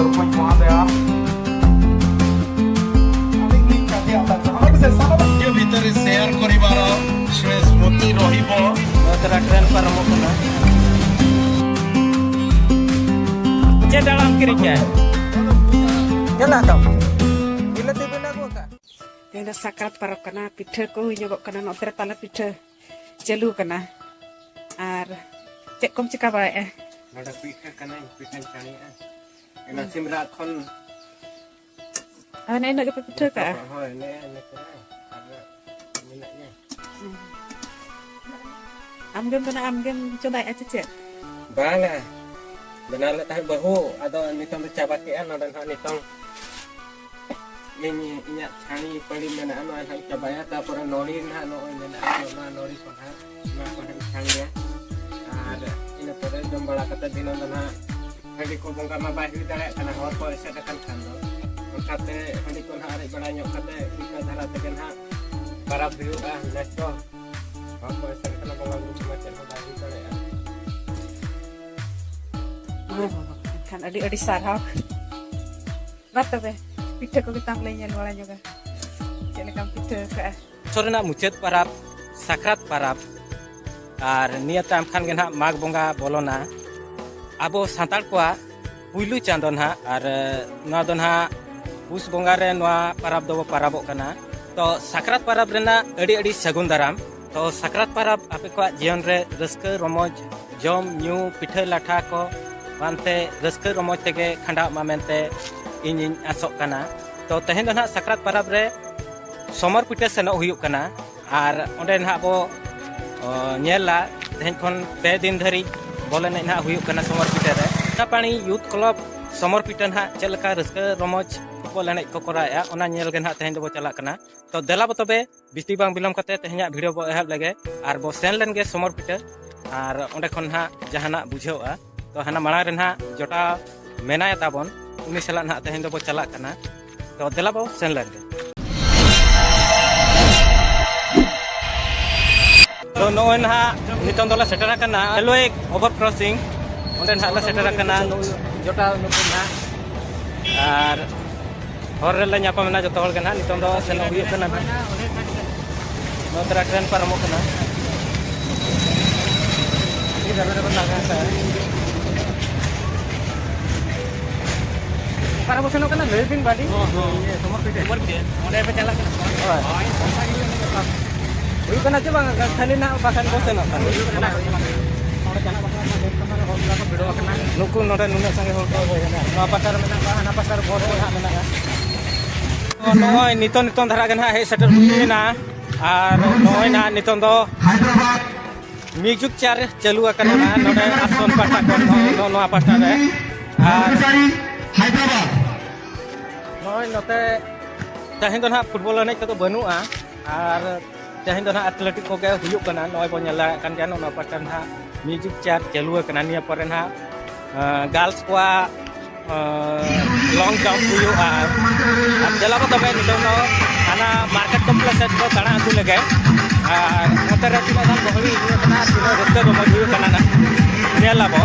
सरपंच महोदय ভিতরে শেয়ার করিবার স্মৃতি রহিব ট্রেন পারমো না যে দাঁড়াম করি কে চলা তো বিলতে বিলা গোকা Tenda sakat parok kana pitha ko nyobok kana noter tala pitha jalu kana ar cek kom cika bae nada pitha kana pitha chani ena simra khon ane nak ke pitha ka hoy ne kana ar minaknya amgem coba aja cek bala benar lah tahu bahu atau nitong cabat ke an dan nitong ini inyak chani pali mana anu an coba ya tapor nori na no na nori koha na koha chani ya ada ini pada jom bala kata dino na hadi ko bongka ma bahi dare kana hor ko ese tekan khando kate hadi ko hari bala nyok kate ika dhara teken ha para biu nesto ko ese kana bongka cuma chen bahi dare kan adi sarhak batabe pitha ko kita mulai nyel wala juga celekam pitha ka sorena mucet parab sakrat parab ar niya tam khan gen ha mag bonga bolona abo santal ko puilu chandon ha ar na don ha pus bonga re noa parab do parabok kana to sakrat parab rena adi sagun daram to sakrat parab ape ko jion re raska romoj jom nyu pitha latha ko wante raska romoj tege khanda ma mente ᱤᱧ ᱟᱥᱚᱜ ᱠᱟᱱᱟ ᱛᱚ ᱛᱮᱦᱮᱧ ᱫᱚ ᱱᱟᱦᱟᱜ ᱥᱟᱠᱨᱟᱛ ᱯᱟᱨᱟᱵᱽ ᱨᱮ ᱥᱚᱢᱚᱨ ᱯᱤᱴᱷᱟᱹ ᱥᱮᱱᱚᱜ ᱦᱩᱭᱩᱜ ᱠᱟᱱᱟ ᱟᱨ ᱚᱸᱰᱮ ᱱᱟᱦᱟᱜ ᱵᱚ ᱧᱮᱞᱟ ᱛᱮᱦᱮᱧ ᱠᱷᱚᱱ 2 ᱫᱤᱱ ᱫᱷᱟᱹᱨᱤᱡ ᱵᱚᱞ ᱮᱱᱮᱡ ᱱᱟᱦᱟᱜ ᱦᱩᱭᱩᱜ ᱠᱟᱱᱟ ᱥᱚᱢᱚᱨ ᱯᱤᱴᱷᱟᱹ ᱨᱮ ᱯᱟଣି ᱭᱩᱛᱷ ᱠᱞᱟᱵᱽ ᱥᱚᱢᱚᱨ ᱯᱤᱴᱷᱟᱹ ᱱᱟᱦᱟᱜ ᱪᱮᱫ ᱞᱮᱠᱟ ᱨᱟᱹᱥᱠᱟᱹ ᱨᱚᱢᱚᱡᱽ ᱵᱚᱞ ᱮᱱᱮᱡ ᱠᱚ ᱠᱚᱨᱟᱣᱮᱜᱼᱟ ᱚᱱᱟ ᱧᱮᱞ ᱜᱮ ᱱᱟᱦᱟᱜ ᱛᱮᱦᱮᱧ ᱫᱚᱵᱚ ᱪᱟᱞᱟᱜ ᱠᱟᱱᱟ ᱛᱚ ᱫᱮᱞᱟ ᱵᱚ ᱛᱚᱵᱮ ᱵᱤᱥᱛᱤ ᱵᱟᱝ ᱵᱤᱞᱚᱢ ᱠᱟᱛᱮ ᱛᱮᱦᱮᱧᱟᱜ ᱵᱷᱤᱰᱤᱭᱳ ᱵᱚ ᱮᱦᱚᱵ ᱞᱮᱜᱮ ᱟᱨ ᱵᱚ ᱥᱮᱱ ᱞᱮᱱ ᱜᱮ ᱥᱚᱢᱚᱨ ᱯᱤᱴᱷᱟᱹ ᱟᱨ ᱚᱸᱰᱮ ᱠᱷᱚᱱ ᱱᱟᱦᱟᱜ ᱡᱟᱦᱟᱱᱟᱜ ᱵᱩᱡᱷᱟᱹᱣᱼᱟ ᱛᱚ ᱦᱟᱱᱟ ᱢᱟᱲᱟᱝ ᱨᱮ ᱱᱟᱦᱟᱜ ᱡᱚᱴᱟᱣ ᱢᱮᱱᱟᱭ ᱛᱟᱵᱚᱱ ᱩᱱᱤ ᱥᱟᱞᱟᱜ ᱱᱟᱦᱟᱜ ᱛᱮᱦᱮᱧ ᱫᱚᱵᱚ ᱪᱟᱞᱟᱜ ᱠᱟᱱᱟ तो देला बो सेन लेंगे तो नोय ना नितन दोला सेटरा कना हेलो एक ओवर क्रॉसिंग ओंडे ना ला सेटरा कना जोटा नुकु ना आर हर रे ला ᱧᱟᱯᱟᱢ ना जतो हल कना नितन दो सेन हुई कना नोतरा ट्रेन परमो कना ई दरबे बन लगा सा para bosan kana lesin badi iya somor pide onde pe chala kana hoy itu kana coba khali na bakan bosan kan onde kana bakan kamar hol la ko bido kana nuku node nuna sange hol ko no pasar mena hana pasar bor ha mena ka noy niton dhara gan ha he setter huina ar noy na niton do hyderabad music chair chalu akana na node ason pata kon no pata re ar Hyderabad noy note tehen do na football enej to banua ar tehen do na athletic ko ge huyuk kana noy bo nyala kan kan ona patan ha music chair chalu kana nia pore na girls ko long jump huyuk ar jala ko tobe ni do ana market complex ko tana atu lege ar note re tino dan bohli kana tino resta do huyuk kana na nyala bo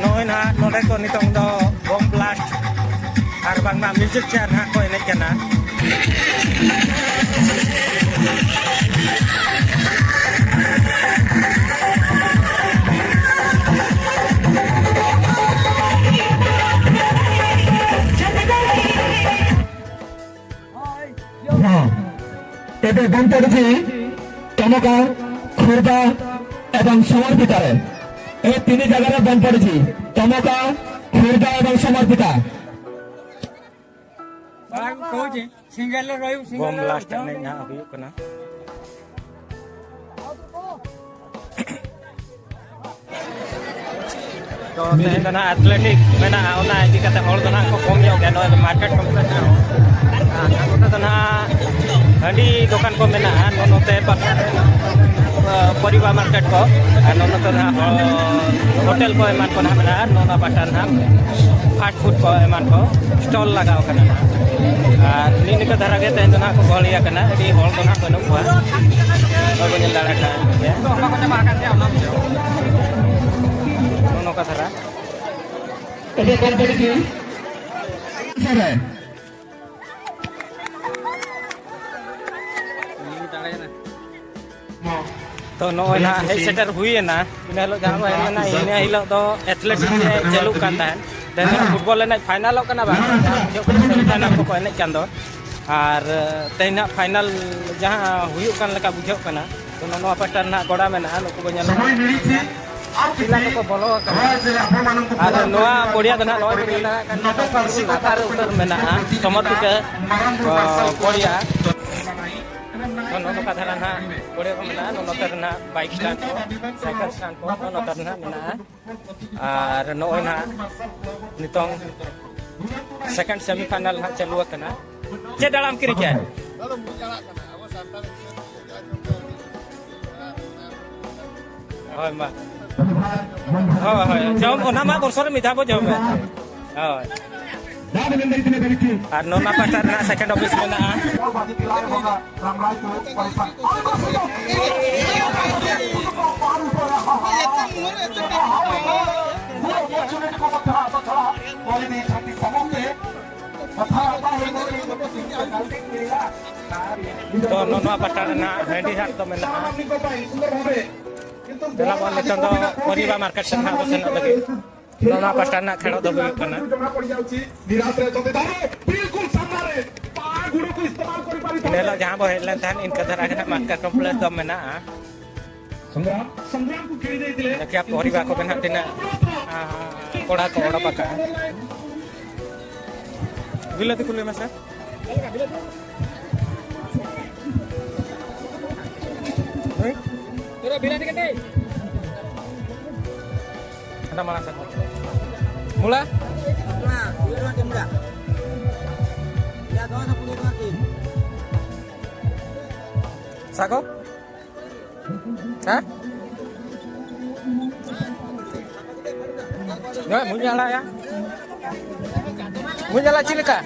noy na node ko nitong do bomb blast ar bang na music chair ha ko enej kana ଏବେ ବନ୍ଦ ପଡୁଛି ଟମକା ଖୋର୍ଦ୍ଧା ଏବଂ ସମର୍ପିତାରେ ଏ 3 ଜାଗାରେ ବନ୍ଦ ପଡୁଛି ଟମକା ଖୋର୍ଦ୍ଧା ଏବଂ ସମର୍ପିତା କହୁଛି single ରହିବ bom blast enej na huyuk kana तो तेहन दो ना एथलेटिक मेना ओना इदी कते हol दो ना को कम यो गे नो मार्केट कॉम्प्लेक्स ना तो ना हंडी दुकान को मेना नोते परिवार मार्केट को नोनो तो ना होटल को एमान को ना मेना नोना बाटार ना फास्ट फूड को एमान को स्टॉल लगाओ कना और नीन के धरा गे तेहन दो ना को गलिया कना इदी हol दो ना बनु हुआ और बन लड़ा का तो हम को जमा कर दे नोनो का धरा ଏବେ ବନ୍ଦ ପଡୁଛି सर तो नॉय ना हे सेटर हुई है ना इन हिलो जहां भाई ना इन हिलो तो एथलेटिक चालू kan tahan dan फुटबॉल ना फाइनल कना बा जो फाइनल को एने kan do ar tehna final जहां हुई kan leka बुझो kana तो नो पाटर ना गोड़ा में ना नुको बnyal पिला को बोलो ar noa पड़िया दना नॉय पिला kan लातार उतर में ना समर्पित पड़िया नोनो कथा ना पड़े को मेना नोतर ना बाइक स्टैंड को साइकिल स्टैंड को नोतर ना मेना और नोय ना नितोंग सेकंड सेमीफाइनल ना चालू कना चे दालाम किरि क्या होय मा होय जम ओना मा बरसर मिथा बो जम होय और नोना पाटर ना सेकंड ऑफिस में ना तो नोना पाटर ना हैंडी हाथ तो में ना तेला बॉल नितन तो परिबा मार्केट से ना बसन लगे नोना पाटर ना खेलो दो कना नेला जहां बो हेडलाइन थान इनका धरा के मार्केट कॉम्प्लेक्स दम में ना संग्राम को खेली देइतिले क्या परिबा को बेना तिना कोड़ा को ओडा पका बिलती कुले में सर तेरा बिलती कते ada mana satu mula sako hah nggak mau nyala ya mau nyala cilika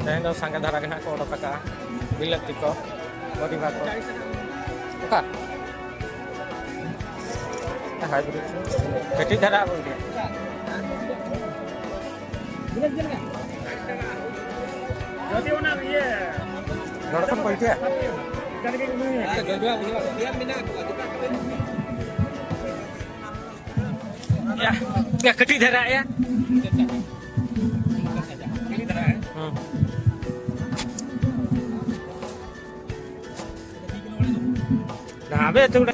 saya dah sangat darah kena kau dapat kah bilat tiko body bako oka hai budi keti darah apa dia jadi ona ye nonton kau itu ya ya keti darah ya nah abe tu udah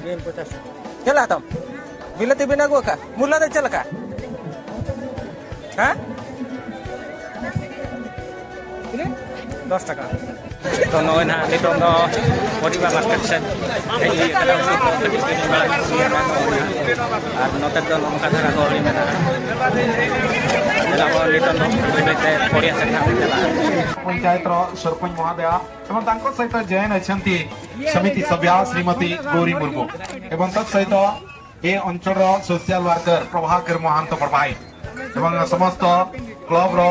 game putar चला तुम बिलती बिना गो का मुला दे चल का हाँ 10 টাকা तो नॉय ना नितों दो परिबा मार्केट से हेली कदा को कटिंग बड़ा और नोते दो नमका धरा को ली मेना लाबो नितों दो बेटे पड़िया से ना पंचायत सरपंच महोदय एवं तांको सहित जैन अछंती समिति सभ्या श्रीमती गौरी मुर्मू एवं तत् सहित ए अंचल सोशल वर्कर प्रभाकर महांत प्रभाई एवं समस्त क्लब रो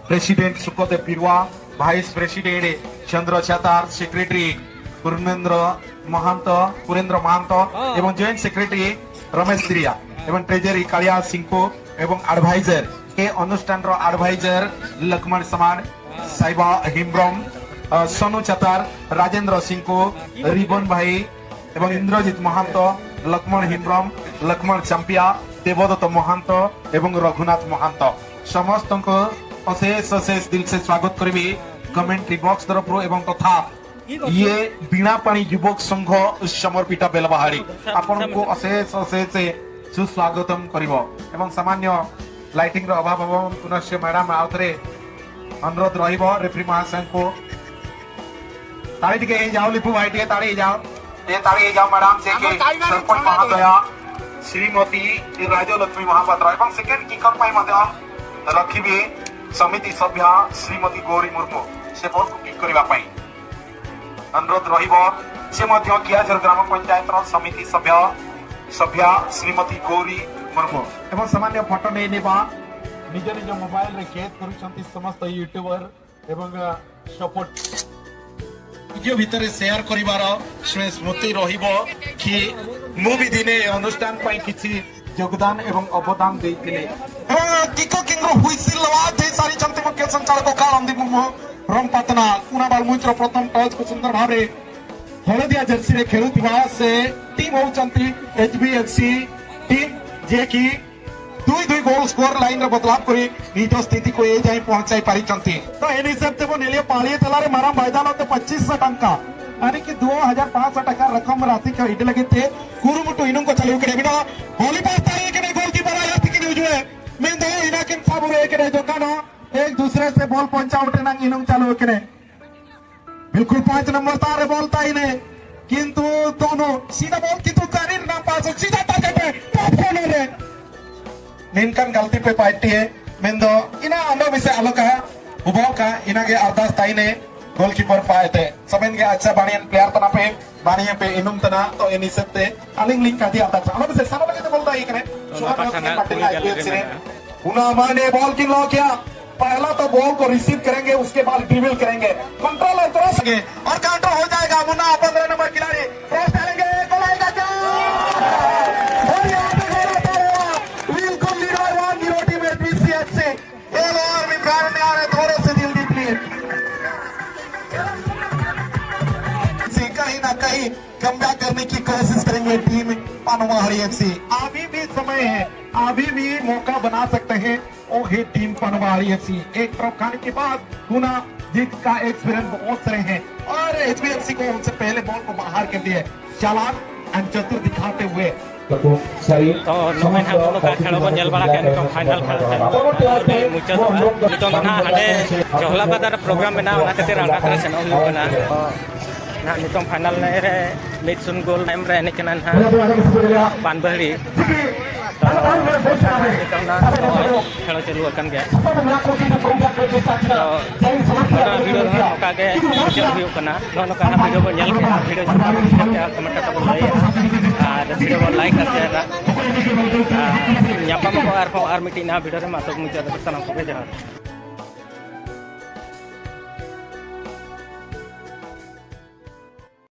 प्रेसिडेंट सुखदेव पिरवा भाइस प्रेसिडेंट चंद्र छातार सेक्रेटरी पुरेंद्र महंत एवं जॉइंट सेक्रेटरी रमेश त्रिया एवं ट्रेजरी कालिया सिंह एवं एडवाइजर के अनुष्ठान रो एडवाइजर लक्ष्मण समान साइबा हिमब्रम सोनू छातार राजेंद्र सिंह रिबन भाई एवं इंद्रजीत महंत लक्ष्मण हिमब्रम लक्ष्मण चंपिया देवदत्त महंत एवं रघुनाथ महंत समस्त को अशेष अशेष दिल से स्वागत करी कमेंट्री बॉक्स तरफ एवं तथा ये बीणा पानी युवक संघ समर्पित बेलबाहाड़ी आपन को अशेष अशेष सुस्वागतम करिवो एवं सामान्य लाइटिंग रो अभाव पुनश्च मैडम आउथरे अनुरोध रहिबो रेफरी महाशय को ताली टिके जाओ लिपु भाई टिके ताली जाओ मैडम से के सरपंच महोदय श्रीमती राजलक्ष्मी महापात्र एवं सेकेंड किकर पाई मते रखिबे समिति सभ्या श्रीमती गौरी मुर्मू से बॉल को किक करबा पाई अनुरोध रहिबो से मध्य कियाझर ग्राम पंचायत समिति सभ्या श्रीमती गौरी मुर्मू एवं सामान्य फोटो नै नेबा निज निज मोबाइल रे कैद करूछंती समस्त यूट्यूबर एवं सपोर्ट ভিডিও ভিতরে শেয়ার করিবার স্মৃতি রহিব কি মু বি দিনে অনুষ্ঠান পাই কিছু যোগদান এবং অবদান ଦେଇଥିଲେ এবং কিকো কিংগ্র হুইসিল লওয়া দেই সারি চন্তি মুখ্য সঞ্চালক কালন্দী মুর্মু রং পাতনা কুনাবাল মুইତ୍ର প্রথম টচ को सुंदर भाबरे हलदिया जर्सी रे खेलुथिबा से टीम होचंती एचबीएफसी टीम जे की दुई दुई गोल स्कोर लाइन रे बदलाव करी निज स्थिति को ए जाई पहुंचाई पारी चंती तो एन हिसाब से वो नेले पालिए तलारे मारा मैदान होते 2500 टंका यानी कि 2500 टका रकम राशि के इडे लगे थे कुरुमुटु इनुं को चलो करे बिना होली पास ताई के गोलकीपर आया थी कि उजवे मैं दो इना के साबुरे के जो कानो एक दूसरे से बॉल पंचाउट ना इनुं चालू करे बिल्कुल 5 नंबर तारे बॉल ताई ने किंतु दोनों सीधा बॉल किंतु करीर ना पास सीधा टारगेट पे टॉप कॉर्नर रे निनकन गलती पे पार्टी है मेंदो इना अंदर में से अलग है उबाव का इना के अरदास ताई ने गोलकीपर पाए थे समझ गया अच्छा बाणियन प्लेयर तना पे बाणियन पे इनुम तना तो इनी सकते अलिंग लिंक का दिया था अंदर से सामने लगे तो बोलता ही करे उना माने बॉल की लो क्या पहला तो बॉल को रिसीव करेंगे उसके बाद ड्रिबल करेंगे कंट्रोल और क्रॉस और काउंटर हो जाएगा मुन्ना 15 नंबर खिलाड़ी क्रॉस डालेंगे गोल आएगा और यहां पे गोल आता है बिल्कुल लीडर वन हीरो टीम एचबीसीएफसी ये और भी प्यार में आ रहे थोड़े से दिल दी प्लीज कहीं ना कहीं कमबैक करने की कोशिश करेंगे टीम पनवाड़ी एफसी अभी भी समय है अभी भी मौका बना सकते हैं और है टीम पनवाड़ी एफसी एक तरफ खाने के बाद गुना जीत का एक्सपीरियंस बहुत सारे हैं और एचबीएफसी को उनसे पहले बॉल को बाहर कर दिया चालाक एंड चतुर दिखाते हुए तो नोमेन हा दोनों का खेल बन जल बड़ा के निकम फाइनल खेल मुचद नितों ना हाडे जहला बाजार प्रोग्राम में ना ओना खातिर आंगा करे सेनो हुई बना ना नितों फाइनल ने रे मिडसुन गोल टाइम रे ने कना ना पानबहरी खेल चालू अकन गया तो वीडियो नोका के चल हुई कना नोका ना वीडियो को जल के वीडियो के कमेंट का बोल और वीडियो को लाइक और शेयर ᱧᱟᱯᱟᱢ ᱠᱚ ᱟᱨ ᱢᱤᱫᱴᱤᱡ ᱱᱟᱣᱟ ᱵᱷᱤᱰᱤᱭᱳ ᱨᱮ ᱢᱟ ᱛᱚ ᱢᱩᱪᱟᱹᱫ ᱥᱟᱱᱟᱢ ᱠᱚᱜᱮ ᱡᱚᱦᱟᱨ